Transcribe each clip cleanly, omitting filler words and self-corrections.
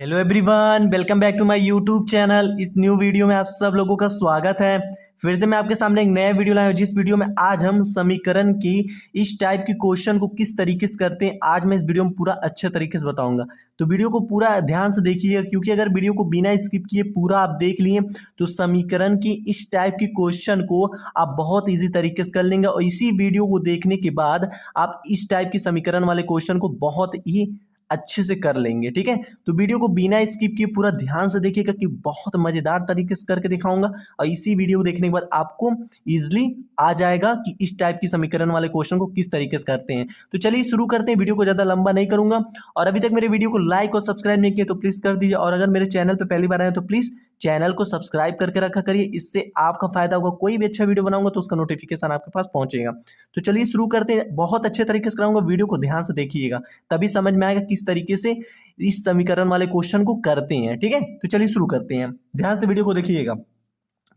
Hello everyone, welcome back to my YouTube channel. इस new video में आप सब लोगों का स्वागत है। फिर से मैं आपके सामने एक नया वीडियो लाया हूं, जिस वीडियो में आज हम समीकरण की इस टाइप की क्वेश्चन को किस तरीके से करते हैं, आज मैं इस वीडियो में पूरा अच्छे तरीके से बताऊंगा। तो वीडियो को पूरा ध्यान से देखिए, क्योंकि अगर वीडियो को बिना स्किप किए पूरा आप देख लिए तो समीकरण की इस टाइप की क्वेश्चन को आप बहुत ईजी तरीके से कर लेंगे, और इसी वीडियो को देखने के बाद आप इस टाइप की समीकरण वाले क्वेश्चन को बहुत ही अच्छे से कर लेंगे। ठीक है, तो वीडियो को बिना स्किप किए पूरा ध्यान से देखिएगा कि बहुत मजेदार तरीके से करके दिखाऊंगा, और इसी वीडियो को देखने के बाद आपको इजीली आ जाएगा कि इस टाइप की समीकरण वाले क्वेश्चन को किस तरीके से करते हैं। तो चलिए शुरू करते हैं, वीडियो को ज्यादा लंबा नहीं करूंगा। और अभी तक मेरे वीडियो को लाइक और सब्सक्राइब नहीं किया तो प्लीज कर दीजिए, और अगर मेरे चैनल पर पहली बार आए तो प्लीज चैनल को सब्सक्राइब करके रखा करिए, इससे आपका फायदा होगा। कोई भी अच्छा वीडियो बनाऊंगा तो उसका नोटिफिकेशन आपके पास पहुंचेगा। तो चलिए शुरू करते हैं, बहुत अच्छे तरीके से कराऊंगा, वीडियो को ध्यान से देखिएगा, तभी समझ में आएगा किस तरीके से इस समीकरण वाले क्वेश्चन को करते हैं। ठीक है, तो चलिए शुरू करते हैं, ध्यान से वीडियो को देखिएगा।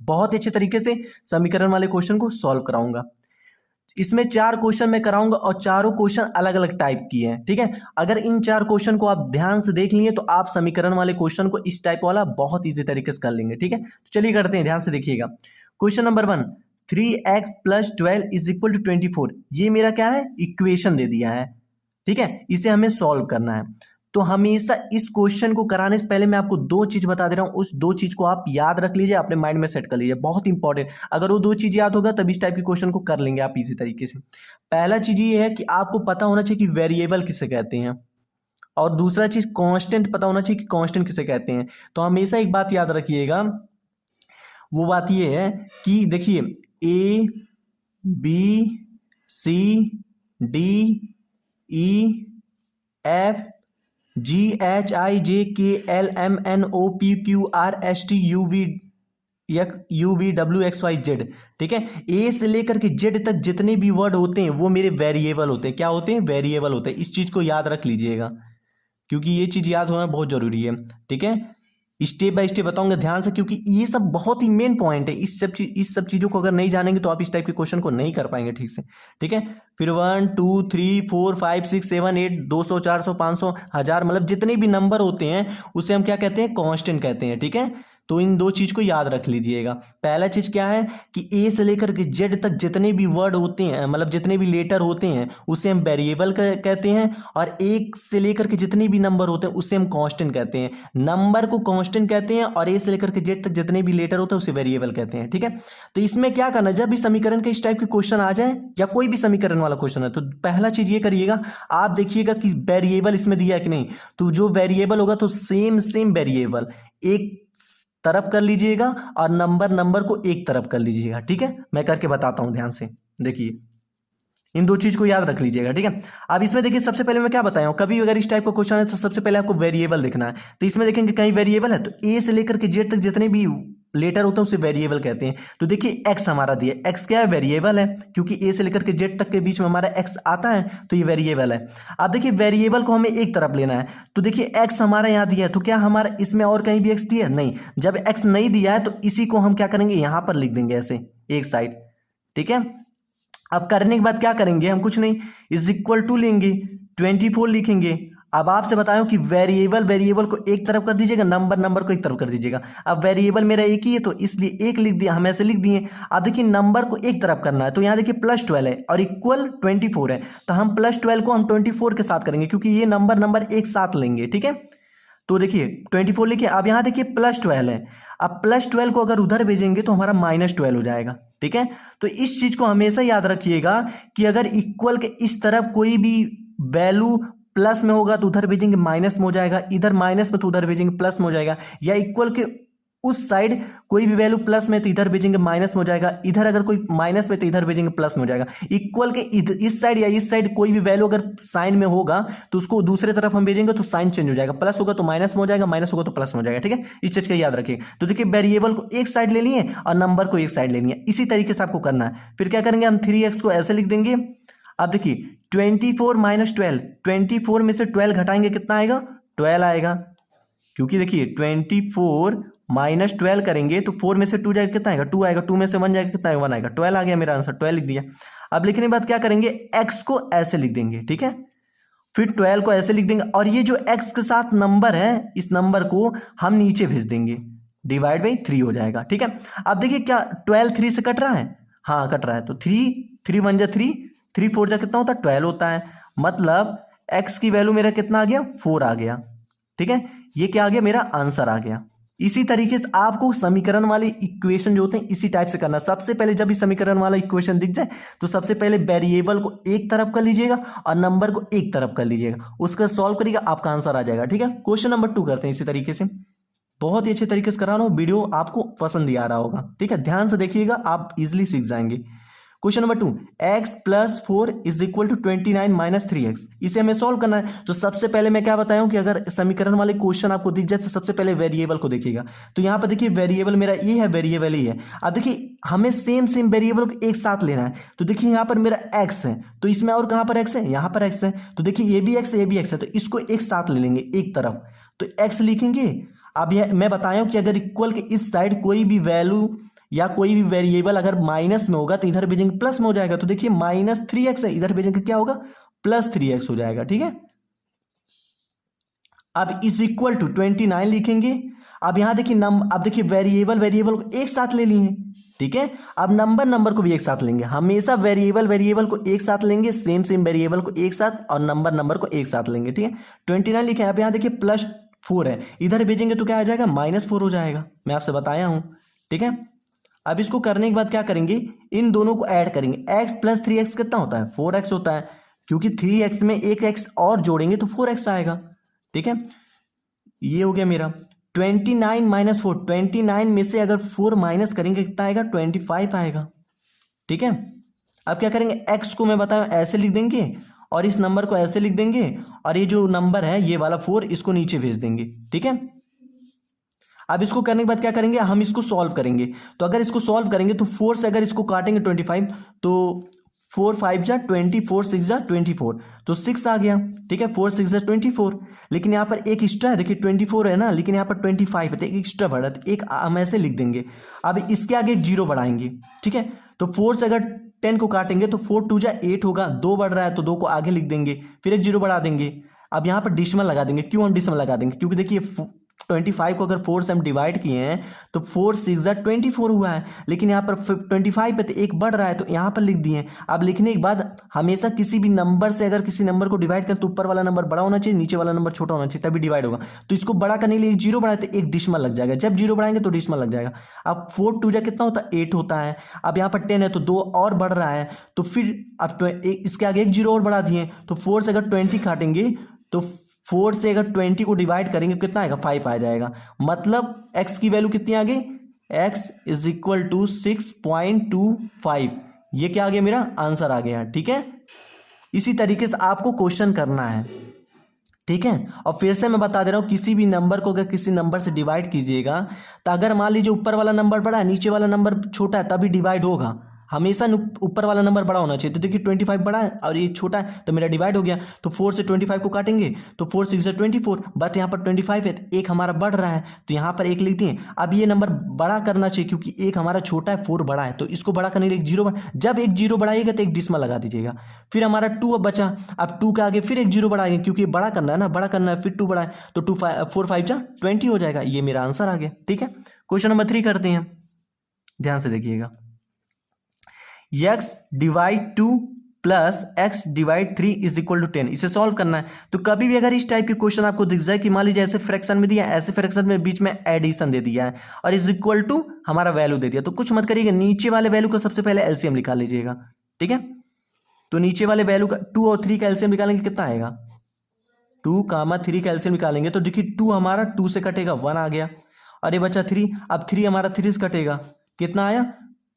बहुत अच्छे तरीके से समीकरण वाले क्वेश्चन को सॉल्व कराऊंगा। इसमें 4 क्वेश्चन मैं कराऊंगा, और चारों क्वेश्चन अलग अलग टाइप की हैं। ठीक है, अगर इन 4 क्वेश्चन को आप ध्यान से देख लिए तो आप समीकरण वाले क्वेश्चन को इस टाइप वाला बहुत इजी तरीके से कर लेंगे। ठीक है, तो चलिए करते हैं, ध्यान से देखिएगा। Question number 1, 3x + 12 = 24। ये मेरा क्या है, इक्वेशन दे दिया है। ठीक है, इसे हमें सॉल्व करना है। तो हमेशा इस क्वेश्चन को कराने से पहले मैं आपको 2 चीज बता दे रहा हूं, उस 2 चीज को आप याद रख लीजिए, अपने माइंड में सेट कर लीजिए, बहुत इंपॉर्टेंट। अगर वो 2 चीज याद होगा तब इस टाइप के क्वेश्चन को कर लेंगे आप इसी तरीके से। पहला चीज ये है कि आपको पता होना चाहिए कि वेरिएबल किसे कहते हैं, और दूसरा चीज कांस्टेंट पता होना चाहिए कि कांस्टेंट किसे कहते हैं। तो हमेशा एक बात याद रखिएगा, वो बात ये है कि देखिए, A B C D E F GHIJKLMNOPQRSTUVWXYZ। ठीक है, ए से लेकर के जेड तक जितने भी वर्ड होते हैं वो मेरे वेरिएबल होते हैं। क्या होते हैं, वेरिएबल होते हैं। इस चीज को याद रख लीजिएगा, क्योंकि ये चीज याद होना बहुत जरूरी है। ठीक है, स्टेप बाय स्टेप बताऊंगा ध्यान से, क्योंकि ये सब बहुत ही मेन पॉइंट है। इस सब चीजों को अगर नहीं जानेंगे तो आप इस टाइप के क्वेश्चन को नहीं कर पाएंगे ठीक से। ठीक है, फिर 1 2 3 4 5 6 7 8 200 400 500 1000, मतलब जितने भी नंबर होते हैं उसे हम क्या कहते हैं, कांस्टेंट कहते हैं। ठीक है, तो इन 2 चीज को याद रख लीजिएगा। पहला चीज क्या है कि ए से लेकर के जेड तक जितने भी वर्ड होते हैं, मतलब जितने भी लेटर होते हैं उसे हम वेरिएबल कहते हैं, और एक से लेकर के जितने भी नंबर होते हैं उसे हम कांस्टेंट कहते हैं। नंबर को कांस्टेंट कहते हैं, और ए से लेकर के जेड तक जितने भी लेटर होते हैं उसे वेरिएबल कहते हैं। ठीक है, तो इसमें क्या करना है, जब भी समीकरण के इस टाइप के क्वेश्चन आ जाए या कोई भी समीकरण वाला क्वेश्चन है, तो पहला चीज ये करिएगा, आप देखिएगा कि वेरिएबल इसमें दिया है कि नहीं। तो जो वेरिएबल होगा तो सेम सेम वेरिएबल एक तरफ कर लीजिएगा, और नंबर को एक तरफ कर लीजिएगा। ठीक है, मैं करके बताता हूं, ध्यान से देखिए, इन 2 चीज को याद रख लीजिएगा। ठीक है, अब इसमें देखिए, सबसे पहले मैं क्या बताया हूं, कभी अगर इस टाइप का क्वेश्चन है तो सबसे पहले आपको वेरिएबल देखना है। तो इसमें देखेंगे कहीं वेरिएबल है, तो ए से लेकर के जेड तक जितने भी लेटर होते हैं उसे वेरिएबल कहते हैं। तो देखिए एक्स हमारा दिया, एक्स क्या है, वेरिएबल है, क्योंकि ए से लेकर के जेड तक के बीच में हमारा एक्स आता है, तो ये वेरिएबल है। अब देखिए वेरिएबल को हमें एक तरफ लेना है, तो देखिए एक्स हमारा यहाँ दिया है, तो क्या हमारा इसमें और कहीं भी एक्स दिया है, नहीं। जब एक्स नहीं दिया है तो इसी को हम क्या करेंगे, यहां पर लिख देंगे ऐसे एक साइड। ठीक है, अब करने के बाद क्या करेंगे, हम कुछ नहीं, इज इक्वल टू लेंगे, 24 लिखेंगे। अब आपसे बताया कि वेरिएबल को एक तरफ कर दीजिएगा, नंबर को एक तरफ कर दीजिएगा। अब वेरिएबल मेरा एक ही है तो इसलिए एक लिख दिया, हम ऐसे लिख दिए। अब देखिए नंबर को एक तरफ करना है, तो यहां देखिए +12 है और इक्वल 24 है, तो हम +12 को हम 24 के साथ करेंगे, क्योंकि ये नंबर एक साथ लेंगे। ठीक है, तो देखिए 24 लिखिए। अब यहां देखिए +12 है, अब +12 को अगर उधर भेजेंगे तो हमारा -12 हो जाएगा। ठीक है, तो इस चीज को हमेशा याद रखिएगा कि अगर इक्वल के इस तरफ कोई भी वैल्यू प्लस में होगा तो उधर भेजेंगे माइनस में हो जाएगा, इधर माइनस में तो उधर भेजेंगे प्लस में हो जाएगा, या इक्वल के उस साइड कोई भी वैल्यू प्लस में तो इधर भेजेंगे माइनस में हो जाएगा, इधर अगर कोई माइनस में तो इधर भेजेंगे प्लस में हो जाएगा। इक्वल के इस साइड या इस साइड कोई भी वैल्यू अगर साइन में होगा तो उसको दूसरे तरफ हम भेजेंगे तो साइन चेंज हो जाएगा, प्लस होगा तो माइनस में हो जाएगा, माइनस होगा तो प्लस में हो जाएगा। ठीक है, इस चीज का याद रखिए। तो देखिए वेरिएबल को एक साइड ले लिए और नंबर को एक साइड ले लिए, इसी तरीके से आपको करना है। फिर क्या करेंगे, हम 3x को ऐसे लिख देंगे। अब देखिए 24 - 12, 24 में से 12 घटाएंगे कितना आएगा, 12 आएगा, क्योंकि देखिए 24 - 12 करेंगे तो 4 में से 2 जाएगा कितना आएगा, 2 आएगा, 2 में से 1 जाएगा कितना आएगा, 1 आएगा, 12 आ गया मेरा आंसर, 12 लिख दिया। अब लिखने के बाद क्या करेंगे, x को ऐसे लिख देंगे। ठीक है, फिर 12 को ऐसे लिख देंगे और ये जो x के साथ नंबर है इस नंबर को हम नीचे भेज देंगे, डिवाइड बाई 3 हो जाएगा। ठीक है, अब देखिए क्या 12 3 से कट रहा है, हाँ कट रहा है, तो 3 1 जा 3, 3 4 जा कितना होता है 12 होता है, मतलब x की वैल्यू मेरा कितना आ गया 4 आ गया। ठीक है, ये क्या आ गया मेरा आंसर आ गया। इसी तरीके से आपको समीकरण वाले इक्वेशन जो होते हैं इसी टाइप से करना। सबसे पहले जब भी समीकरण वाला इक्वेशन दिख जाए तो सबसे पहले वेरिएबल को एक तरफ कर लीजिएगा और नंबर को एक तरफ कर लीजिएगा, उसका सॉल्व करिएगा आपका आंसर आ जाएगा। ठीक है, क्वेश्चन नंबर 2 करते हैं इसी तरीके से। बहुत ही अच्छे तरीके से करा रहा हूं, वीडियो आपको पसंद ही आ रहा होगा। ठीक है, ध्यान से देखिएगा, आप इजिली सीख जाएंगे। Question number 2, x plus 4 is equal to 29 minus 3x, इसे हमें सॉल्व करना है। तो सबसे पहले मैं क्या बताया हूं कि अगर समीकरण वाले क्वेश्चन आपको दिख जाए तो सबसे पहले वेरिएबल को देखिएगा। तो यहां पर देखिए वेरिएबल मेरा ये है, वेरिएबल ही है। अब देखिए हमें सेम सेम वेरिएबल को एक साथ लेना है। तो देखिए यहां पर मेरा x है, तो इसमें और कहां पर x है, यहां पर x है। तो देखिए ये भी x है, ये भी x है, तो इसको एक साथ ले लेंगे एक तरफ, तो x लिखेंगे। अब यह मैं बताया हूं कि अगर इक्वल के इस साइड कोई भी वैल्यू या कोई भी वेरिएबल अगर माइनस में होगा तो इधर भेजेंगे प्लस में हो जाएगा। तो देखिए माइनस 3x है, इधर भेजेंगे क्या होगा प्लस 3x हो जाएगा। ठीक है, अब इज इक्वल टू 29 लिखेंगे। अब यहां देखिए अब देखिए वेरिएबल को एक साथ ले लिए। ठीक है, अब नंबर को भी एक साथ लेंगे। हमेशा वेरिएबल को एक साथ लेंगे, सेम सेम वेरिएबल को एक साथ, और नंबर को एक साथ लेंगे। ठीक है, 29 लिखे। अब यहां देखिए प्लस 4 है, इधर भेजेंगे तो क्या आ जाएगा -4 हो जाएगा, मैं आपसे बताया हूं। ठीक है, अब इसको करने के बाद क्या करेंगे, इन दोनों को ऐड करेंगे। x प्लस 3x कितना होता है 4x होता है, क्योंकि 3x में एक x और जोड़ेंगे तो 4x आएगा। ठीक है, ये हो गया मेरा 29 माइनस 4, 29 में से अगर 4 माइनस करेंगे कितना आएगा 25 आएगा। ठीक है, अब क्या करेंगे, x को मैं बताया ऐसे लिख देंगे और इस नंबर को ऐसे लिख देंगे, और ये जो नंबर है ये वाला 4 इसको नीचे भेज देंगे। ठीक है, अब इसको करने के बाद क्या करेंगे, हम इसको सॉल्व करेंगे। तो अगर इसको सॉल्व करेंगे तो 4 से अगर इसको काटेंगे 25, तो 4 5 जा 20, 4 6 जा 24, तो 6 आ गया। ठीक है, 4 6 जा 24, लेकिन यहाँ पर एक एक्स्ट्रा है, देखिए 24 है ना, लेकिन यहाँ पर 25 है तो एक एक्स्ट्रा बढ़ा, तो एक हम ऐसे लिख देंगे। अब इसके आगे एक 0 बढ़ाएंगे। ठीक है, तो 4 से अगर 10 को काटेंगे तो 4 2 जा 8 होगा, 2 बढ़ रहा है तो 2 को आगे लिख देंगे, फिर एक 0 बढ़ा देंगे। अब यहाँ पर डिसमल लगा देंगे। क्यों हम डिसमल लगा देंगे, क्योंकि देखिए 25 को अगर 4 से हम डिवाइड किए हैं तो 4 6 जा 24 हुआ है, लेकिन यहाँ पर 25 पे तो एक बढ़ रहा है तो यहाँ पर लिख दिए। अब लिखने के बाद हमेशा किसी भी नंबर से अगर किसी नंबर को डिवाइड करें तो ऊपर वाला नंबर बड़ा होना चाहिए, नीचे वाला नंबर छोटा होना चाहिए, तभी डिवाइड होगा। तो इसको बड़ा करने के लिए 0 बढ़ाए तो एक डिसमल लग जाएगा, जब 0 बढ़ाएंगे तो डिसमल लग जाएगा। अब 4 2 जा कितना होता है 8 होता है। अब यहाँ पर 10 है तो 2 और बढ़ रहा है, तो फिर अब इसके आगे एक 0 और बढ़ा दिए, तो 4 से अगर 20 काटेंगे तो 4 से अगर 20 को डिवाइड करेंगे कितना आएगा 5 आ जाएगा। मतलब x की वैल्यू कितनी आ गई, x इज इक्वल टू 6.25, ये क्या आ गया मेरा आंसर आ गया। ठीक है, इसी तरीके से आपको क्वेश्चन करना है। ठीक है, और फिर से मैं बता दे रहा हूं, किसी भी नंबर को अगर किसी नंबर से डिवाइड कीजिएगा तो अगर मान लीजिए ऊपर वाला नंबर बड़ा है नीचे वाला नंबर छोटा है तभी डिवाइड होगा। हमेशा ऊपर वाला नंबर बड़ा होना चाहिए। तो देखिए 25 बड़ा है और ये छोटा है तो मेरा डिवाइड हो गया। तो 4 से 25 को काटेंगे तो 4 6 जा 24, बट यहाँ पर 25 है तो एक हमारा बढ़ रहा है तो यहाँ पर एक लिख दिए। अब ये नंबर बड़ा करना चाहिए क्योंकि एक हमारा छोटा है 4 बड़ा है, तो इसको बड़ा करने के लिए एक 0 जब एक 0 बढ़ाइएगा तो एक डिसमल लगा दीजिएगा। फिर हमारा 2 अब बचा, अब 2 के आगे फिर एक 0 बढ़ाएंगे क्योंकि बड़ा करना है ना, बड़ा करना है, फिर 2 बढ़ाए तो 4 5 जा 20 हो जाएगा। ये मेरा आंसर आ गया। ठीक है, क्वेश्चन नंबर 3 करते हैं, ध्यान से देखिएगा। x divide 2 plus x divide 3 is equal to 10, इसे सॉल्व करना है। तो कभी भी अगर इस टाइप के क्वेश्चन आपको दिख जाए कि मान लीजिए ऐसे फ्रैक्शन में दिया, ऐसे फ्रैक्शन में बीच में एडिशन दे दिया है और इज इक्वल टू हमारा वैल्यू दे दिया, तो कुछ मत करिएगा, नीचे वाले वैल्यू को सबसे पहले एलसीएम निकाल लीजिएगा। ठीक है, तो नीचे वाले वैल्यू का 2 और 3 का एलसीएम निकालेंगे कितना आएगा, 2 3 का एलसीएम निकालेंगे तो देखिए 2 हमारा 2 से कटेगा 1 आ गया, और ये बचा 3। अब 3 हमारा 3 से कटेगा, कितना आया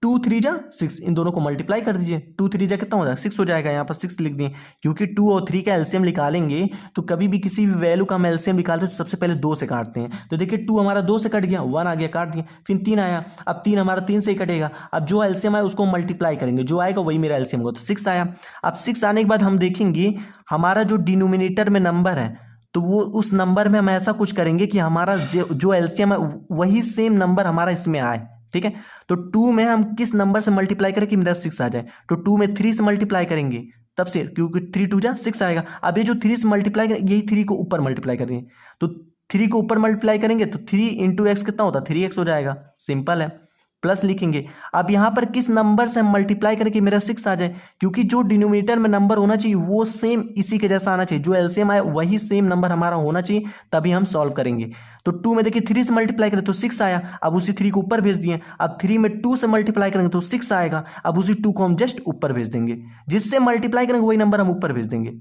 2 3 जा 6, इन दोनों को मल्टीप्लाई कर दीजिए, 2 3 जा कितना हो जाएगा 6 हो जाएगा। यहाँ पर 6 लिख दिए क्योंकि 2 और 3 का एलसीएम निकालेंगे तो कभी भी किसी भी वैल्यू का हम एलसीएम निकालते हैं तो सबसे पहले 2 से काटते हैं। तो देखिए 2 हमारा 2 से कट गया, 1 आ गया, काट दिया। फिर 3 आया, अब 3 हमारा 3 से ही कटेगा, अब जो एलसीएम आया उसको मल्टीप्लाई करेंगे, जो आएगा वही मेरा एलसीएम होगा, तो 6 आया। अब 6 आने के बाद हम देखेंगे हमारा जो डिनोमिनेटर में नंबर है तो वो उस नंबर में हम ऐसा कुछ करेंगे कि हमारा जो एलसीएम है वही सेम नंबर हमारा इसमें आए। ठीक है, तो 2 में हम किस नंबर से मल्टीप्लाई करें कि मेरा 6 आ जाए, तो 2 में 3 से मल्टीप्लाई करेंगे तब से, क्योंकि 3 2 जा 6 आएगा। अब ये जो 3 से मल्टीप्लाई करेंगे, यही 3 को ऊपर मल्टीप्लाई करेंगे, तो 3 को ऊपर मल्टीप्लाई करेंगे तो 3 इंटू एक्स कितना होता है, 3x हो जाएगा। सिंपल है, प्लस लिखेंगे। अब यहाँ पर किस नंबर से हम मल्टीप्लाई करें कि मेरा 6 आ जाए, क्योंकि जो डिनोमिनेटर में नंबर होना चाहिए वो सेम इसी के जैसा आना चाहिए, जो एलसीएम आए वही सेम नंबर हमारा होना चाहिए, तभी हम सॉल्व करेंगे। तो 2 में देखिए 3 से मल्टीप्लाई करें तो 6 आया, अब उसी 3 को ऊपर भेज दिए। अब 3 में 2 से मल्टीप्लाई करेंगे तो 6 आएगा, अब उसी 2 को हम जस्ट ऊपर भेज देंगे, जिससे मल्टीप्लाई करेंगे वही नंबर हम ऊपर भेज देंगे।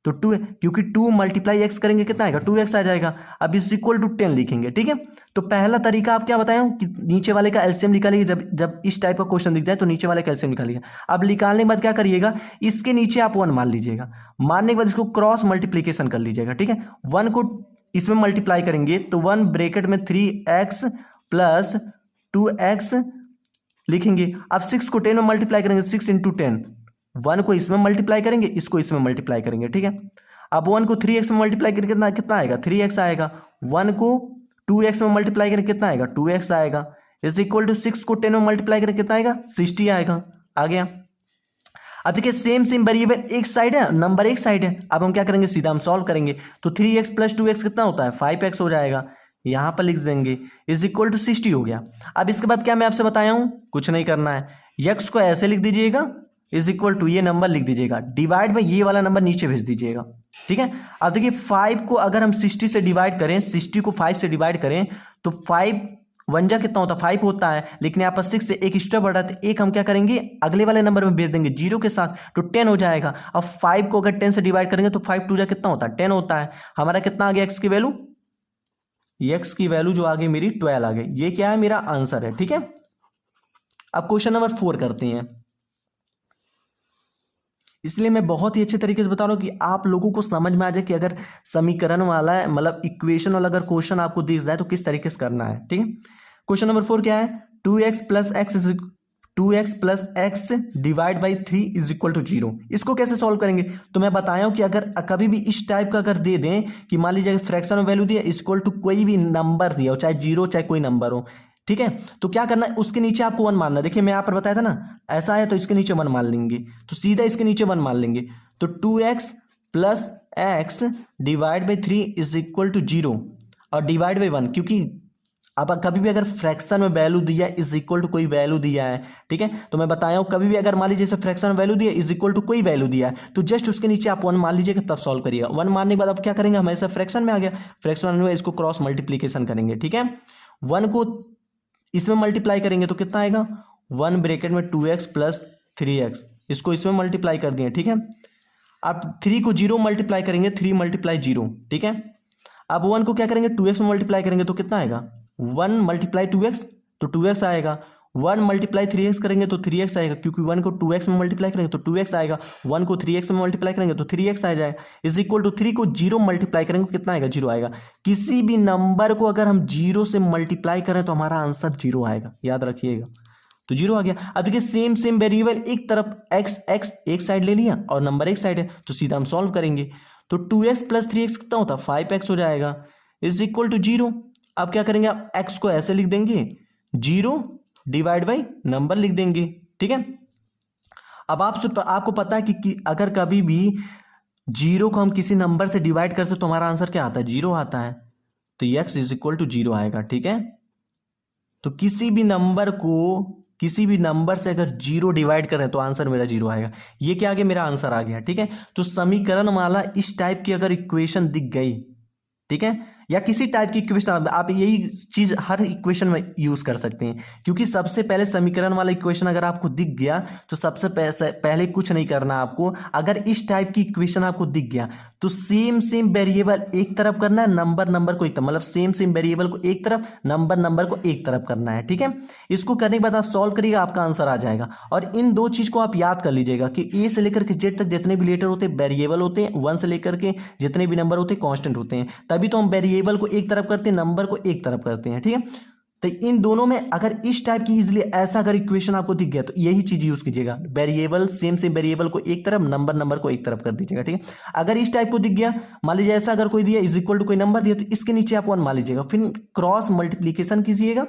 तो 2 है, क्योंकि 2 मल्टीप्लाई एक्स करेंगे कितना आएगा, 2x आ जाएगा। अब इज इक्वल टू 10 लिखेंगे, ठीक है। तो पहला तरीका आप क्या बताया कि नीचे वाले का एलसीएम निकालिए, जब इस टाइप का क्वेश्चन दिख जाए तो नीचे वाले का एलसीएम निकालिएगा। अब निकालने के बाद क्या करिएगा, इसके नीचे आप 1 मान लीजिएगा, मानने के बाद इसको क्रॉस मल्टीप्लीकेशन कर लीजिएगा, ठीक है। 1 को इसमें मल्टीप्लाई करेंगे तो 1 ब्रैकेट में 3x प्लस 2x लिखेंगे। अब 6 को 10 में मल्टीप्लाई करेंगे, 6 इंटू 10, 1 को इसमें मल्टीप्लाई करेंगे, इसको इसमें मल्टीप्लाई करेंगे, ठीक है। अब 1 को 3x में मल्टीप्लाई करके कितना कितना आएगा, 3x आएगा। 1 को 2x में मल्टीप्लाई करके कितना आएगा, 2x आएगा। इज इक्वल टू 6 को 10 में मल्टीप्लाई करके कितना आएगा, 60 आएगा। आ गया। अब देखिए सेम वेरिएबल एक साइड है, नंबर एक साइड है। अब हम क्या करेंगे, सीधा हम सॉल्व करेंगे। तो 3x प्लस 2x कितना होता है, 5x हो जाएगा, यहां पर लिख देंगे। इज इक्वल टू 60 हो गया। अब इसके बाद क्या मैं आपसे बताया हूं, कुछ नहीं करना है, x को ऐसे लिख दीजिएगा, इज इक्वल टू ये नंबर लिख दीजिएगा, डिवाइड में ये वाला नंबर नीचे भेज दीजिएगा, ठीक है। अब देखिए 5 को अगर हम 60 से डिवाइड करें, 60 को 5 से डिवाइड करें तो 5 1 जा कितना होता है, 5 होता है, लेकिन यहाँ पर 6 से एक एक्स्ट्रा बढ़ा तो एक हम क्या करेंगे अगले वाले नंबर में भेज देंगे 0 के साथ, तो 10 हो जाएगा। अब 5 को अगर 10 से डिवाइड करेंगे तो 5 2 जा कितना होता है, 10 होता है। हमारा कितना आ गया x की वैल्यू, x की वैल्यू जो आ गई मेरी 12 आ गई। ये क्या है, मेरा आंसर है, ठीक है। अब क्वेश्चन नंबर 4 करते हैं। इसलिए मैं बहुत ही अच्छे तरीके से बता रहा हूं कि आप लोगों को समझ में आ जाए कि अगर समीकरण वाला है, मतलब इक्वेशन वाला अगर क्वेश्चन आपको दिख जाए तो किस तरीके से करना है, ठीक है। क्वेश्चन नंबर 4 क्या है, 2x plus x divide by 3 is equal to 0। इसको कैसे सॉल्व करेंगे, तो मैं बताया हूं कि अगर कभी भी इस टाइप का अगर दे दें कि मान लीजिए फ्रैक्शन में वैल्यू दिया इक्वल टू कोई भी नंबर दिया हो, चाहे 0 चाहे कोई नंबर हो, ठीक है, तो क्या करना है, उसके नीचे आपको 1 मानना। देखिए मैं यहाँ पर बताया था ना, ऐसा है तो इसके नीचे 1 मान लेंगे, तो सीधा इसके नीचे 1 मान लेंगे। तो 2x plus x divide by 3 is equal to 0 और डिवाइड बाई 1, क्योंकि अब कभी भी अगर फ्रैक्शन में वैल्यू दिया इज इक्वल टू कोई वैल्यू दिया है, ठीक है, तो मैं बताया हूँ कभी भी अगर मान लीजिए फ्रैक्शन में वैल्यू दिया इज इक्वल टू कोई वैल्यू दिया है तो जस्ट उसके नीचे आप 1 मान लीजिएगा, तब सॉल्व करिएगा। 1 मानने के बाद अब क्या करेंगे, हमेशा फ्रैक्शन में आ गया, फ्रैक्शन में इसको क्रॉस मल्टीप्लीकेशन करेंगे, ठीक है। 1 को इसमें मल्टीप्लाई करेंगे तो कितना आएगा, 1 ब्रैकेट में 2x प्लस 3x, इसको इसमें मल्टीप्लाई कर दिए, ठीक है। अब 3 को 0 मल्टीप्लाई करेंगे, 3 मल्टीप्लाई 0, ठीक है। अब 1 को क्या करेंगे, 2x में मल्टीप्लाई करेंगे तो कितना आएगा, 1 मल्टीप्लाई 2x तो 2x आएगा। 1 मल्टीप्लाई 3x करेंगे तो 3x आएगा, क्योंकि 1 को 2x में मल्टीप्लाई करेंगे तो 2x आएगा, 1 को 3x में मल्टीप्लाई करेंगे तो 3x आ जाएगा। इज इक्वल टू 3 को 0 मल्टीप्लाई करेंगे कितना आएगा, 0 आएगा। किसी भी नंबर को अगर हम 0 से मल्टीप्लाई करें तो हमारा आंसर 0 आएगा, याद रखिएगा। तो 0 आ गया। अब देखिए सेम वेरिएबल एक तरफ x एक साइड ले लिया और नंबर एक साइड है, तो सीधा हम सॉल्व करेंगे। तो 2x प्लस 3x कितना होता है, 5x हो जाएगा, इज इक्वल टू 0। अब क्या करेंगे, आप x को ऐसे लिख देंगे, 0 डिवाइड बाई नंबर लिख देंगे, ठीक है। अब आपको पता है कि अगर कभी भी 0 को हम किसी नंबर से डिवाइड करते तो हमारा आंसर क्या आता है, 0 आता है, तो x इज इक्वल टू 0 आएगा, ठीक है। तो किसी भी नंबर से अगर 0 डिवाइड करें तो आंसर मेरा 0 आएगा। ये क्या आ गया, मेरा आंसर आ गया, ठीक है। तो समीकरण वाला इस टाइप की अगर इक्वेशन दिख गई, ठीक है, या किसी टाइप की इक्वेशन, आप यही चीज हर इक्वेशन में यूज कर सकते हैं, क्योंकि सबसे पहले समीकरण वाला इक्वेशन अगर आपको दिख गया तो सबसे पहले कुछ नहीं करना आपको। अगर इस टाइप की इक्वेशन आपको दिख गया तो सेम वेरिएबल एक तरफ करना है, नंबर को एक तरफ, मतलब सेम वेरिएबल को एक तरफ, नंबर को एक तरफ करना है, ठीक है। इसको करने के बाद आप सॉल्व करिएगा, आपका आंसर आ जाएगा। और इन दो चीज को आप याद कर लीजिएगा कि ए से लेकर के जेड तक जितने भी लेटर होते हैं वेरिएबल होते हैं, 1 से लेकर के जितने भी नंबर होते हैं कांस्टेंट होते हैं, तभी तो हम वेरिएबल को एक तरफ करते हैं, नंबर को एक तरफ करते हैं, ठीक है। तो इन दोनों में अगर इस टाइप की इजीली ऐसा अगर इक्वेशन आपको दिख गया तो यही चीज यूज कीजिएगा, वेरिएबल सेम वेरिएबल को एक तरफ, नंबर को एक तरफ कर दीजिएगा, ठीक है। अगर इस टाइप को दिख गया, मान लीजिए ऐसा अगर कोई दिया इज इक्वल टू कोई नंबर दिया, तो इसके नीचे आप 1 मान लीजिएगा, फिर क्रॉस मल्टीप्लीकेशन कीजिएगा,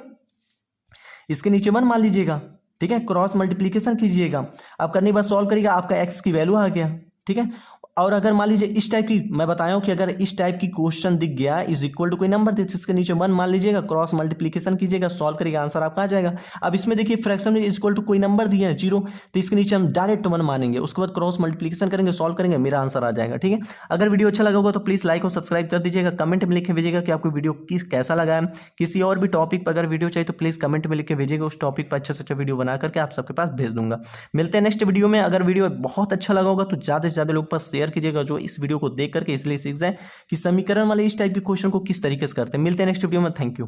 इसके नीचे 1 मान लीजिएगा, ठीक है, क्रॉस मल्टीप्लीकेशन कीजिएगा, आप करने के बाद सॉल्व करिएगा, आपका एक्स की वैल्यू आ गया। ठीक है, और अगर मान लीजिए इस टाइप की, मैं बताया हूं कि अगर इस टाइप की क्वेश्चन दिख गया इज इक्वल टू कोई नंबर दे इसके नीचे 1 मान लीजिएगा, क्रॉस मल्टीप्लीकेशन कीजिएगा, सॉल्व करिएगा, आंसर आपका आ जाएगा। अब इसमें देखिए फ्रैक्शन में इज इक्वल टू कोई नंबर दिया है 0, तो इसके नीचे हम डायरेक्ट 1 मानेंगे, उसके बाद क्रॉस मल्टीप्लीकेशन करेंगे, सॉल्व करेंगे, मेरा आंसर आ जाएगा। ठीक है, अगर वीडियो अच्छा लगा होगा तो प्लीज लाइक और सब्सक्राइब कर दीजिएगा, कमेंट में लिख के भेजिएगा कि आपको वीडियो कैसा लगा है। किसी और भी टॉपिक पर अगर वीडियो चाहिए तो प्लीज कमेंट में लिख के भेजिएगा, उस टॉपिक पर अच्छा से अच्छा वीडियो बना करके आप सबके पास भेज दूंगा। मिलते हैं नेक्स्ट वीडियो में। अगर वीडियो बहुत अच्छा लगा होगा तो ज्यादा से ज्यादा लोग पास शेयर कीजिएगा जो इस वीडियो को देख करके इसलिए सीख जाए कि समीकरण वाले इस टाइप के क्वेश्चन को किस तरीके से करते हैं। मिलते हैं नेक्स्ट वीडियो में, थैंक यू।